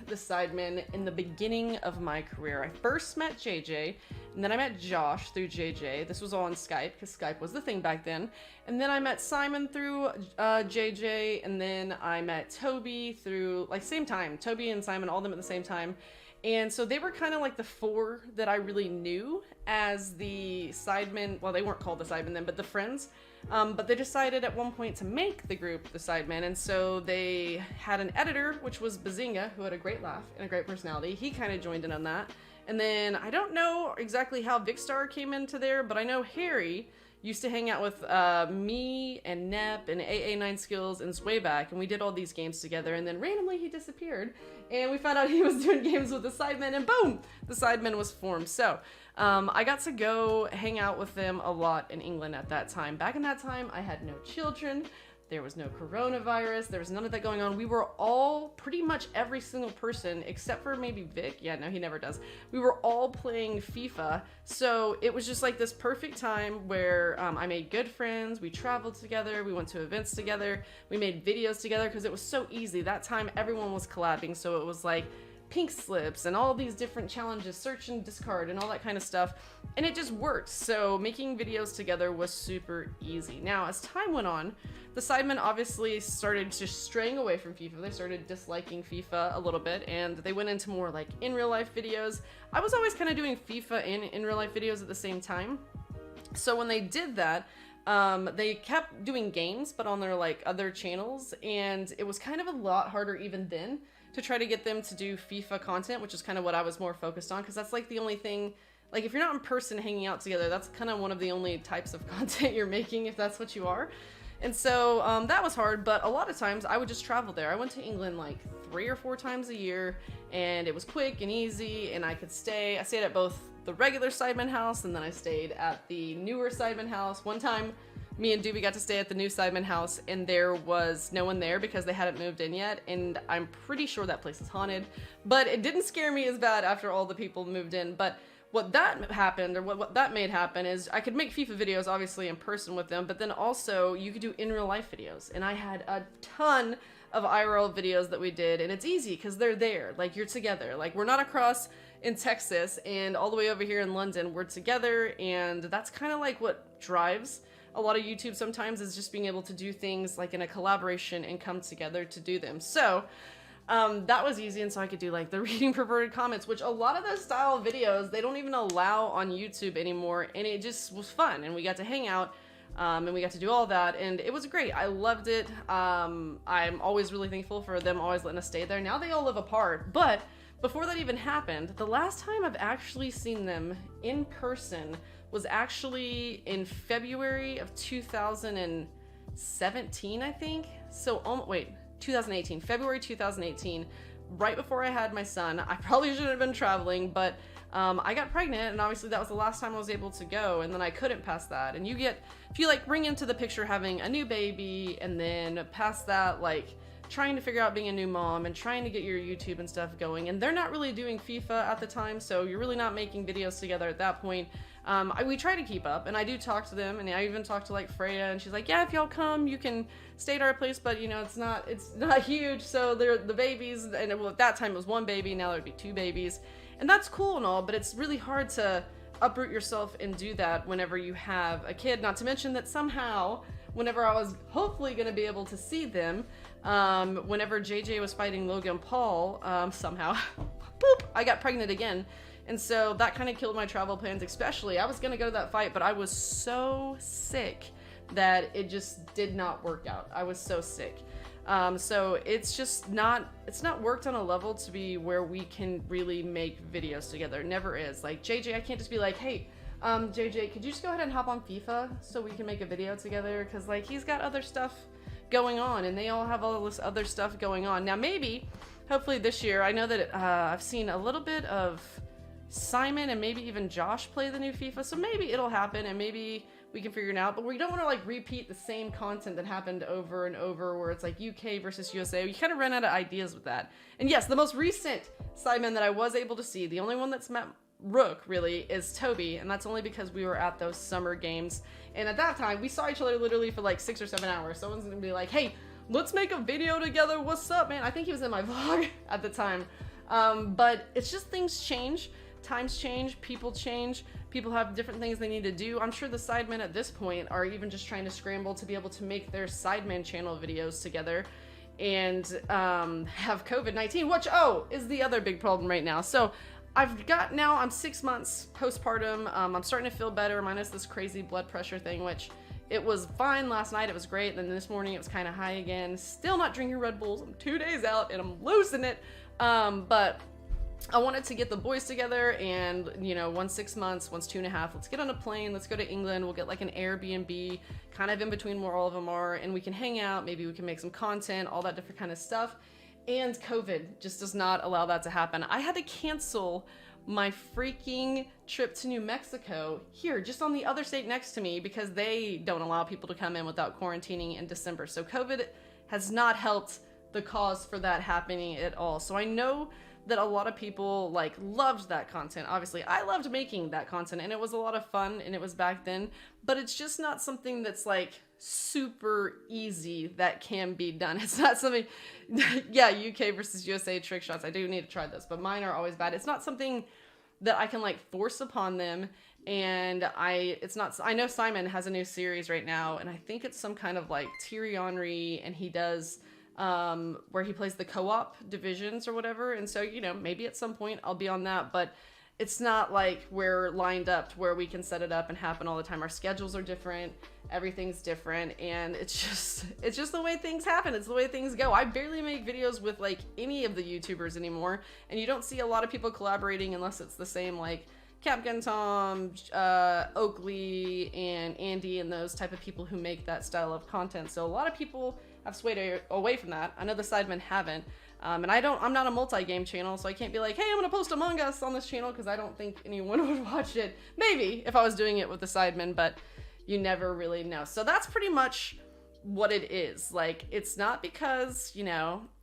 the Sidemen in the beginning of my career. I first met JJ, and then I met Josh through JJ. This was all on Skype, because Skype was the thing back then. And then I met Simon through JJ, and then I met Toby through, like, same time. Toby and Simon, all of them at the same time. And so they were kind of like the four that I really knew as the Sidemen. Well, they weren't called the Sidemen then, but the friends. But they decided at one point to make the group the Sidemen, and so they had an editor, which was Bazinga, who had a great laugh and a great personality. He kind of joined in on that. And then I don't know exactly how Vicstar came into there, but I know Harry used to hang out with me and Nep and AA9 Skills and Swayback, and we did all these games together, and then randomly he disappeared, and we found out he was doing games with the Sidemen, and boom, the Sidemen was formed. So I got to go hang out with them a lot in England at that time. Back in that time, I had no children. There was no coronavirus. There was none of that going on. We were all, pretty much every single person, except for maybe Vic. Yeah, no, he never does. We were all playing FIFA. So it was just like this perfect time where I made good friends. We traveled together. We went to events together. We made videos together because it was so easy. That time, everyone was collabing. So it was like pink slips and all these different challenges, search and discard and all that kind of stuff, and it just worked. So making videos together was super easy. Now, as time went on, the Sidemen obviously started just straying away from FIFA. They started disliking FIFA a little bit, and they went into more like in real life videos. I was always kind of doing FIFA and in real life videos at the same time. So when they did that, they kept doing games, but on their like other channels, and it was kind of a lot harder even then to try to get them to do FIFA content, which is kind of what I was more focused on, because that's like the only thing, like if you're not in person hanging out together, that's kind of one of the only types of content you're making, if that's what you are. And so that was hard, but a lot of times I would just travel there. I went to England like 3 or 4 times a year, and it was quick and easy, and I stayed at both the regular Sidemen house, and then I stayed at the newer Sidemen house. One time, me and Doobie got to stay at the new Sidemen house, and there was no one there because they hadn't moved in yet, and I'm pretty sure that place is haunted, but it didn't scare me as bad after all the people moved in. But what that happened, or what that made happen, is I could make FIFA videos obviously in person with them, but then also you could do in real life videos, and I had a ton of IRL videos that we did, and it's easy because they're there, like you're together, like we're not across in Texas and all the way over here in London, we're together, and that's kind of like what drives a lot of YouTube sometimes, is just being able to do things like in a collaboration and come together to do them. So that was easy, and so I could do like the reading perverted comments, which a lot of those style of videos they don't even allow on YouTube anymore, and it just was fun, and we got to hang out and we got to do all that, and it was great. I loved it. I'm always really thankful for them always letting us stay there. Now they all live apart, but before that even happened, the last time I've actually seen them in person was actually in February of 2017, I think. So, wait, 2018, February 2018, right before I had my son. I probably shouldn't have been traveling, but I got pregnant, and obviously that was the last time I was able to go, and then I couldn't pass that. And you get, if you like bring into the picture having a new baby, and then past that, like trying to figure out being a new mom and trying to get your YouTube and stuff going, and they're not really doing FIFA at the time, so you're really not making videos together at that point. We try to keep up, and I do talk to them, and I even talk to like Freya, and she's like, yeah, if y'all come, you can stay at our place, but you know, it's not huge, so they're the babies, and well, at that time it was 1 baby, now there'd be 2 babies, and that's cool and all, but it's really hard to uproot yourself and do that whenever you have a kid, not to mention that somehow, whenever I was hopefully going to be able to see them, whenever JJ was fighting Logan Paul, somehow, boop, I got pregnant again. And so that kind of killed my travel plans, especially. I was going to go to that fight, but I was so sick that it just did not work out. I was so sick. So it's just not, it's not worked on a level to be where we can really make videos together. It never is. Like JJ, I can't just be like, hey, JJ, could you just go ahead and hop on FIFA so we can make a video together? Because like he's got other stuff going on, and they all have all this other stuff going on. Now maybe, hopefully this year, I know that I've seen a little bit of Simon and maybe even Josh play the new FIFA, so maybe it'll happen and maybe we can figure it out, but we don't want to like repeat the same content that happened over and over where it's like UK versus USA. We kind of ran out of ideas with that. And yes, the most recent Sidemen that I was able to see, the only one that's met Rook really, is Toby, and that's only because we were at those summer games, and at that time we saw each other literally for like 6 or 7 hours. Someone's gonna be like, hey, let's make a video together, what's up, man? I think he was in my vlog at the time. But it's just things change, times change, people have different things they need to do. I'm sure the Sidemen at this point are even just trying to scramble to be able to make their Sidemen channel videos together and have COVID-19, which, is the other big problem right now. So I'm 6 months postpartum. I'm starting to feel better, minus this crazy blood pressure thing, which it was fine last night. It was great. And then this morning it was kind of high again. Still not drinking Red Bulls. I'm 2 days out and I'm losing it. But I wanted to get the boys together and, one's 6 months, one's 2.5. Let's get on a plane. Let's go to England. We'll get like an Airbnb kind of in between where all of them are, and we can hang out. Maybe we can make some content, all that different kind of stuff. And COVID just does not allow that to happen. I had to cancel my freaking trip to New Mexico here, just on the other state next to me, because they don't allow people to come in without quarantining in December. So COVID has not helped the cause for that happening at all. So I know that a lot of people loved that content. Obviously, I loved making that content and it was a lot of fun and it was back then, but it's just not something that's super easy that can be done. It's not something, yeah, UK versus USA trick shots. I do need to try this, but mine are always bad. It's not something that I can force upon them. And I know Simon has a new series right now, and I think it's some kind of Thierry Henry, and he does where he plays the co-op divisions or whatever. And so, maybe at some point I'll be on that, but it's not like we're lined up to where we can set it up and happen all the time. Our schedules are different. Everything's different. And it's just the way things happen. It's the way things go. I barely make videos with any of the YouTubers anymore. And you don't see a lot of people collaborating unless it's the same, Capgun Tom, Oakley, and Andy, and those type of people who make that style of content. So a lot of people have swayed away from that. I know the Sidemen haven't. And I'm not a multi-game channel, so I can't be hey, I'm gonna post Among Us on this channel, because I don't think anyone would watch it. Maybe if I was doing it with the Sidemen, but you never really know. So that's pretty much what it is. It's not because,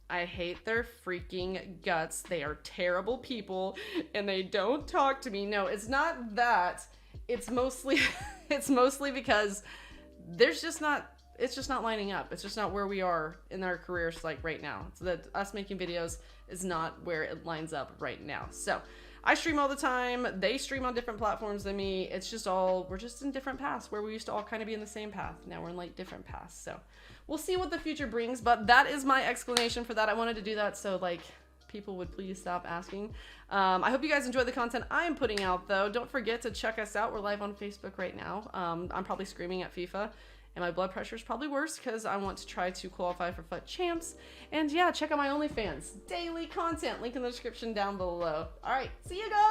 I hate their freaking guts. They are terrible people and they don't talk to me. No, it's not that. It's mostly because it's just not lining up. It's just not where we are in our careers right now. So that us making videos is not where it lines up right now. So I stream all the time. They stream on different platforms than me. It's just we're just in different paths, where we used to all kind of be in the same path. Now we're in different paths. So we'll see what the future brings, but that is my explanation for that. I wanted to do that so people would please stop asking. I hope you guys enjoy the content I'm putting out, though. Don't forget to check us out. We're live on Facebook right now. I'm probably screaming at FIFA. And my blood pressure is probably worse because I want to try to qualify for FUT Champs. And yeah, check out my OnlyFans. Daily content. Link in the description down below. All right, see you guys.